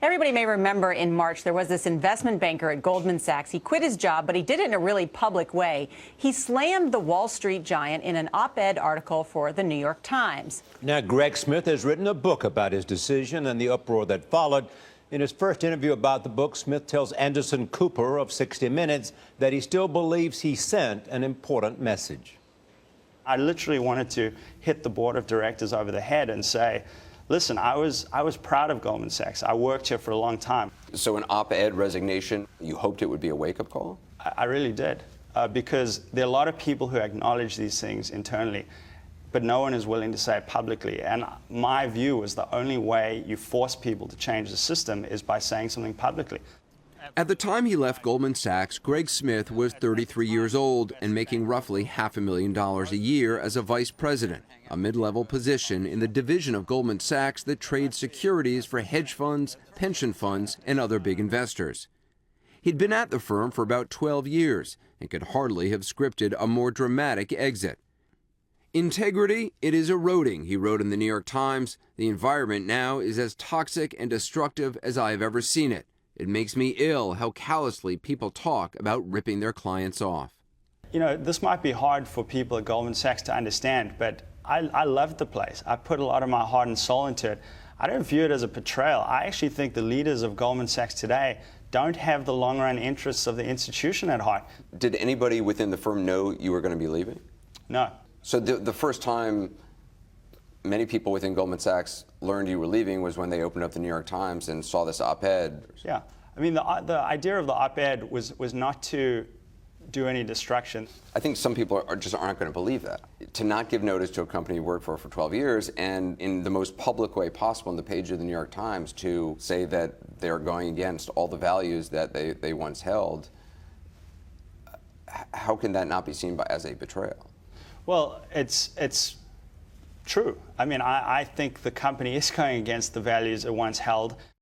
Everybody may remember in March there was this investment banker at Goldman Sachs. He quit his job, but he did it in a really public way. He slammed the Wall Street giant in an op-ed article for the New York Times. Now, Greg Smith has written a book about his decision and the uproar that followed. In his first interview about the book, Smith tells Anderson Cooper of 60 Minutes that he still believes he sent an important message. I literally wanted to hit the board of directors over the head and say, listen, I was proud of Goldman Sachs. I worked here for a long time. So an op-ed resignation, you hoped it would be a wake-up call? I really did, because there are a lot of people who acknowledge these things internally, but no one is willing to say it publicly. And my view is the only way you force people to change the system is by saying something publicly. At the time he left Goldman Sachs, Greg Smith was 33 years old and making roughly $500,000 a year as a vice president, a mid-level position in the division of Goldman Sachs that trades securities for hedge funds, pension funds, and other big investors. He'd been at the firm for about 12 years and could hardly have scripted a more dramatic exit. Integrity, it is eroding, he wrote in the New York Times. The environment now is as toxic and destructive as I have ever seen it. It makes me ill how callously people talk about ripping their clients off. You know, this might be hard for people at Goldman Sachs to understand, but I loved the place. I put a lot of my heart and soul into it. I don't view it as a betrayal. I actually think the leaders of Goldman Sachs today don't have the long-run interests of the institution at heart. Did anybody within the firm know you were going to be leaving? No. So the first time many people within Goldman Sachs learned you were leaving was when they opened up the New York Times and saw this op-ed. Yeah. I mean, the idea of the op-ed was not to do any destruction. I think some people just aren't going to believe that. To not give notice to a company you worked for 12 years and in the most public way possible on the page of the New York Times to say that they're going against all the values that they once held, how can that not be seen as a betrayal? Well, it's true. I mean, I think the company is going against the values it once held.